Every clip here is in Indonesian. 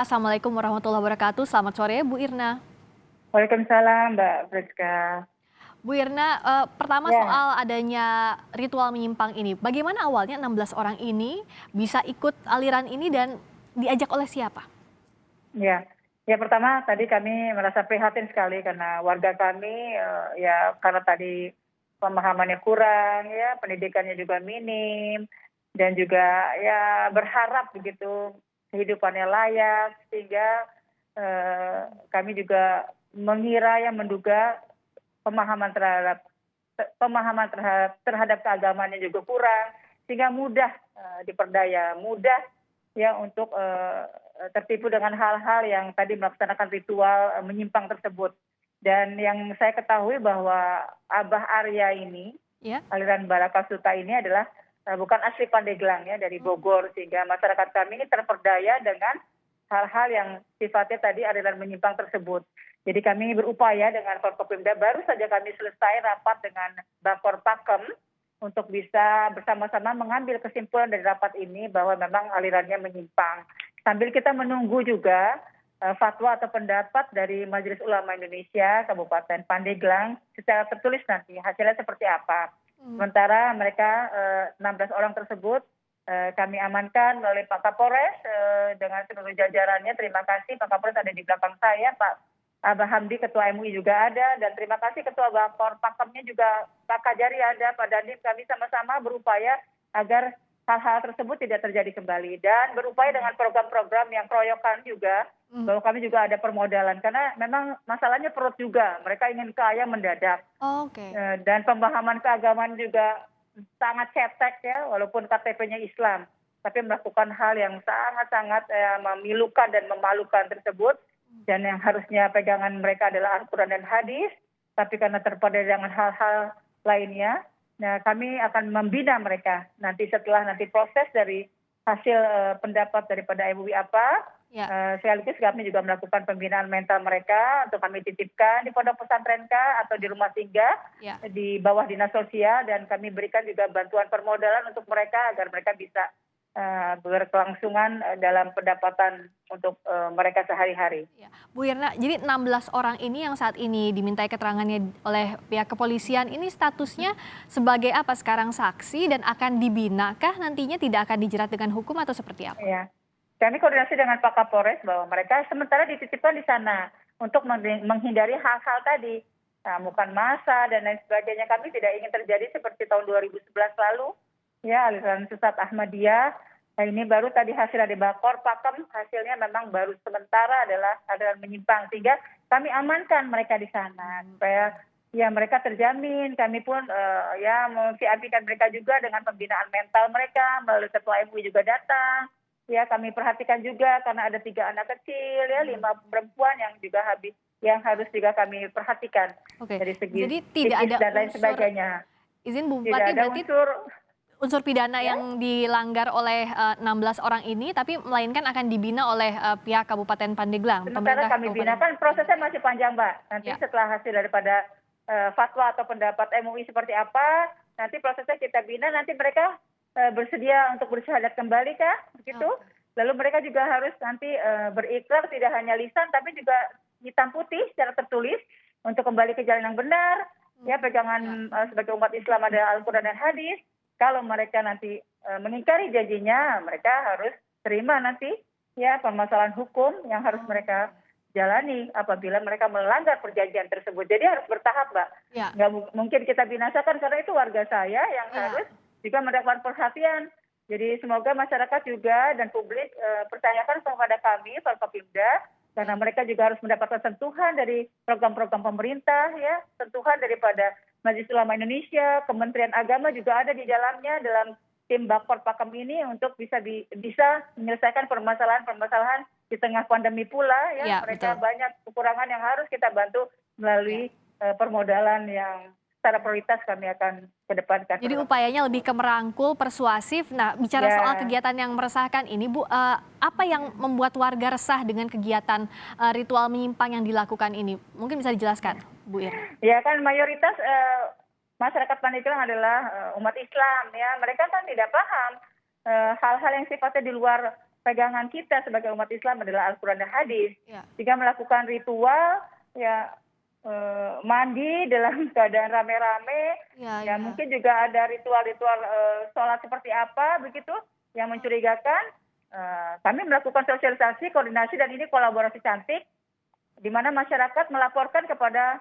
Assalamualaikum warahmatullahi wabarakatuh. Selamat sore, Bu Irna. Waalaikumsalam, Mbak Friska. Bu Irna, pertama Ya, soal adanya ritual menyimpang ini. Bagaimana awalnya 16 orang ini bisa ikut aliran ini dan diajak oleh siapa? ya. Ya pertama tadi kami merasa prihatin sekali karena warga kami, ya karena tadi pemahamannya kurang ya, pendidikannya juga minim, dan juga ya berharap begitu kehidupannya layak sehingga, kami juga mengira ya menduga pemahaman terhadap terhadap keagamaannya juga kurang, sehingga mudah, diperdaya, mudah ya untuk, tertipu dengan hal-hal yang tadi melaksanakan ritual, menyimpang tersebut. Dan yang saya ketahui bahwa Abah Arya ini, Ya? aliran Barakasuta ini adalah, bukan asli Pandeglang ya, dari Hmm. Bogor, sehingga masyarakat kami ini terperdaya dengan hal-hal yang sifatnya tadi aliran menyimpang tersebut. Jadi kami berupaya dengan Forkopimda, baru saja kami selesai rapat dengan Bakor Pakem untuk bisa bersama-sama mengambil kesimpulan dari rapat ini bahwa memang alirannya menyimpang. Sambil kita menunggu juga fatwa atau pendapat dari Majelis Ulama Indonesia Kabupaten Pandeglang secara tertulis nanti hasilnya seperti apa. Hmm. Sementara mereka 16 orang tersebut kami amankan melalui Pak Kapolres dengan seluruh jajarannya. Terima kasih Pak Kapolres ada di belakang saya, Pak Abah Hamdi Ketua MUI juga ada, dan terima kasih Ketua Bakor Pakemnya juga Pak Kajari ada, Pak Dandim. Kami sama-sama berupaya agar hal-hal tersebut tidak terjadi kembali dan berupaya dengan program-program yang keroyokan juga, Hmm. bahwa kami juga ada permodalan karena memang masalahnya perut juga, mereka ingin kaya mendadak. Oke. Dan pemahaman keagamaan juga sangat cetek ya, walaupun KTP-nya Islam, tapi melakukan hal yang sangat-sangat memilukan dan memalukan tersebut, dan yang harusnya pegangan mereka adalah Al-Quran dan hadis, tapi karena terpedaya dengan hal-hal lainnya, nah kami akan membina mereka nanti setelah nanti proses dari hasil pendapat daripada MUI apa. Ya. Sekaligus kami juga melakukan pembinaan mental mereka untuk kami titipkan di pondok pesantren kah atau di rumah singgah Ya. di bawah dinas sosial, dan kami berikan juga bantuan permodalan untuk mereka agar mereka bisa berkelangsungan dalam pendapatan untuk mereka sehari-hari. Ya. Bu Irna, jadi 16 orang ini yang saat ini dimintai keterangannya oleh pihak kepolisian ini statusnya sebagai apa sekarang, saksi dan akan dibinakah nantinya, tidak akan dijerat dengan hukum atau seperti apa? Ya, kami koordinasi dengan Pak Kapolres bahwa mereka sementara dititipkan di sana untuk menghindari hal-hal tadi, bukan massa dan lain sebagainya. Kami tidak ingin terjadi seperti tahun 2011 lalu, ya aliran sesat Ahmadiyah. Nah ini baru tadi hasil dari Bakor Pakem, hasilnya memang baru sementara adalah aliran menyimpang, sehingga kami amankan mereka di sana supaya ya mereka terjamin. Kami pun ya memvip-kan mereka juga dengan pembinaan mental mereka, melalui ketua MUI juga datang. Ya kami perhatikan juga karena ada 3 anak kecil ya, 5 perempuan yang juga yang harus juga kami perhatikan Oke, dari segi jadi tidak psikis ada dan lain unsur sebagainya. izin Bu Tidak Bupati, ada berarti unsur unsur pidana ya, yang dilanggar oleh 16 orang ini, tapi melainkan akan dibina oleh pihak Kabupaten Pandeglang, sementara pemerintah kami Kabupaten binakan prosesnya Pandeglang. masih panjang, Mbak. Nanti Ya. setelah hasil daripada fatwa atau pendapat MUI seperti apa, nanti prosesnya kita bina, nanti mereka bersedia untuk bersyahadat kembali kah? Begitu. Oke. Lalu mereka juga harus nanti berikrar tidak hanya lisan tapi juga hitam putih secara tertulis untuk kembali ke jalan yang benar. Ya Ya. pegangan sebagai umat Islam ada Al-Quran dan hadis. Kalau mereka nanti mengingkari janjinya, mereka harus terima nanti ya permasalahan hukum yang harus mereka jalani apabila mereka melanggar perjanjian tersebut. Jadi harus bertahap, Mbak. Ya. Nggak mungkin kita binasakan karena itu warga saya yang Ya. harus juga mendapat perhatian. Jadi semoga masyarakat juga dan publik percayakan kepada kami Forkopimda, karena mereka juga harus mendapatkan sentuhan dari program-program pemerintah ya, sentuhan daripada Majelis Ulama Indonesia, Kementerian Agama juga ada di dalamnya dalam tim Bakor Pakem ini untuk bisa menyelesaikan permasalahan-permasalahan di tengah pandemi pula ya. Ya, Mereka betul. banyak kekurangan yang harus kita bantu Ya. melalui permodalan yang secara prioritas kami akan kedepankan Jadi program upayanya lebih tersebut. ke merangkul, persuasif. Nah, bicara soal Ya. kegiatan yang meresahkan ini, Bu, apa yang membuat warga resah dengan kegiatan ritual menyimpang yang dilakukan ini? Mungkin bisa dijelaskan, Bu Irna? Ya kan mayoritas masyarakat Pandeglang adalah umat Islam ya. Mereka kan tidak paham hal-hal yang sifatnya di luar pegangan kita sebagai umat Islam adalah Al-Quran dan hadis. Ya. Jika melakukan ritual ya mandi dalam keadaan rame-rame, Ya, ya ya. mungkin juga ada ritual-ritual sholat seperti apa begitu yang mencurigakan. Kami melakukan sosialisasi, koordinasi, dan ini kolaborasi cantik di mana masyarakat melaporkan kepada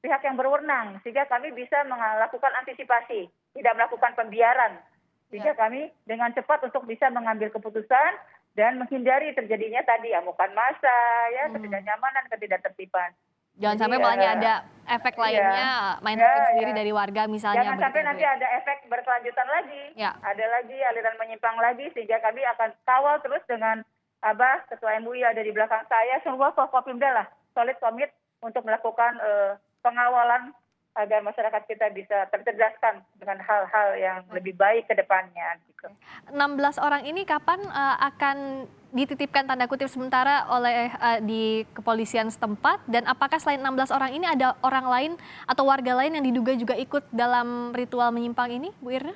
pihak yang berwenang sehingga kami bisa melakukan antisipasi, tidak melakukan pembiaran. Sehingga kami dengan cepat untuk bisa mengambil keputusan dan menghindari terjadinya tadi amukan massa, ya ketidaknyamanan, ketidaktertiban. Jangan Jadi, sampai malahnya ada efek lainnya, main hakim sendiri dari warga misalnya. Jangan begitu sampai ya, Bu, nanti ya? ada efek berkelanjutan lagi, Ya. ada lagi aliran menyimpang lagi, sehingga kami akan kawal terus dengan Abah, Ketua MUI ada di belakang saya, semua Forkopimda lah solid komit untuk melakukan pengawalan agar masyarakat kita bisa tercerdaskan dengan hal-hal yang lebih baik ke depannya. Gitu. 16 orang ini kapan akan dititipkan tanda kutip sementara oleh di kepolisian setempat, dan apakah selain 16 orang ini ada orang lain atau warga lain yang diduga juga ikut dalam ritual menyimpang ini, Bu Irna?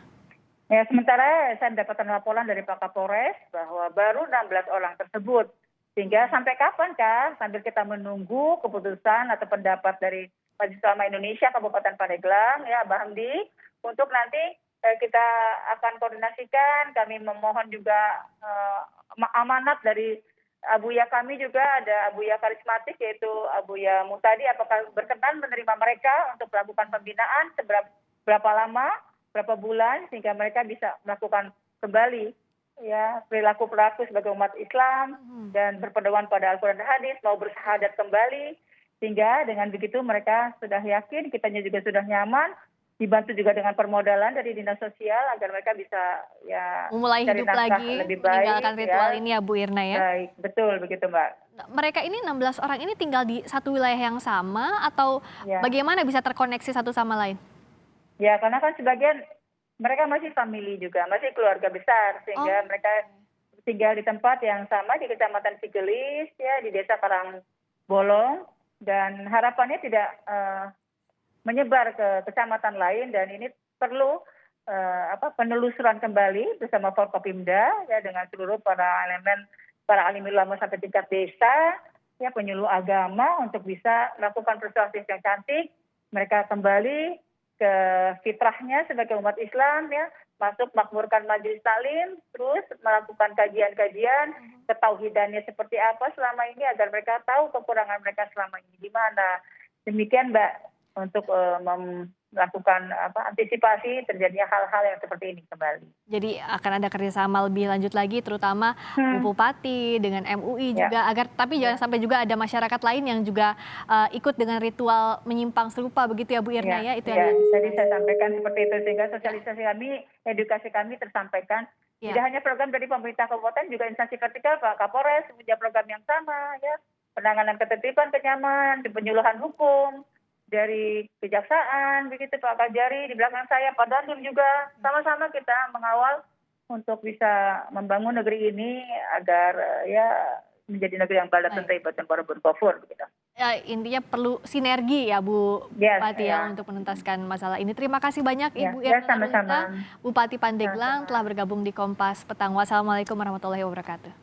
Ya, sementara saya mendapatkan laporan dari Pak Kapolres bahwa baru 16 orang tersebut. Sehingga sampai kapan Kak? Sambil kita menunggu keputusan atau pendapat dari Majelis Ulama Indonesia Kabupaten Pandeglang, ya Mbak Hamdi, untuk nanti kita akan koordinasikan. Kami memohon juga amanat dari abuya kami juga, ada abuya karismatik yaitu Abuya Mutadi, apakah berkenan menerima mereka untuk melakukan pembinaan berapa lama, berapa bulan, sehingga mereka bisa melakukan kembali ya perilaku sebagai umat Islam dan berpedoman pada Al-Quran dan hadis, mau bersyahadat kembali, sehingga dengan begitu mereka sudah yakin, kitanya juga sudah nyaman, dibantu juga dengan permodalan dari dinas sosial agar mereka bisa ya Memulai cari hidup nafkah lagi, lebih baik, meninggalkan ritual ini ya Bu Irna ya? Baik, betul begitu Mbak. Mereka ini 16 orang ini tinggal di satu wilayah yang sama atau bagaimana bisa terkoneksi satu sama lain? Ya, karena kan sebagian mereka masih famili juga, masih keluarga besar, sehingga mereka tinggal di tempat yang sama di Kecamatan Cigelis, ya di Desa Karangbolong, dan harapannya tidak menyebar ke kecamatan lain, dan ini perlu penelusuran kembali bersama Forkopimda ya dengan seluruh para elemen, para alim ulama sampai tingkat desa, ya penyuluh agama untuk bisa melakukan persuasif yang cantik, mereka kembali ke fitrahnya sebagai umat Islam, ya masuk makmurkan majelis taklim, terus melakukan kajian-kajian ketauhidannya seperti apa selama ini agar mereka tahu kekurangan mereka selama ini di mana. Demikian Mbak, untuk melakukan antisipasi terjadinya hal-hal yang seperti ini kembali. Jadi akan ada kerjasama lebih lanjut lagi, terutama Bu Bupati dengan MUI juga, agar tapi jangan sampai juga ada masyarakat lain yang juga ikut dengan ritual menyimpang serupa begitu ya Bu Irna ya? Itu yang tadi saya sampaikan seperti itu, sehingga sosialisasi kami, edukasi kami tersampaikan. Tidak hanya program dari pemerintah kabupaten, juga instansi vertikal Pak Kapolres punya program yang sama, ya penanganan ketertiban, kenyamanan, penyuluhan hukum dari kejaksaan, begitu Pak Kajari di belakang saya, Pak Dandim juga, sama-sama kita mengawal untuk bisa membangun negeri ini agar ya menjadi negeri yang balad dan thayyibat dan barokah ghafur begitu. Ya, intinya perlu sinergi ya Bu Bupati ya untuk menuntaskan masalah ini. Terima kasih banyak Ibu Irna sama-sama. Bupati Pandeglang telah bergabung di Kompas Petang. Wassalamualaikum warahmatullahi wabarakatuh.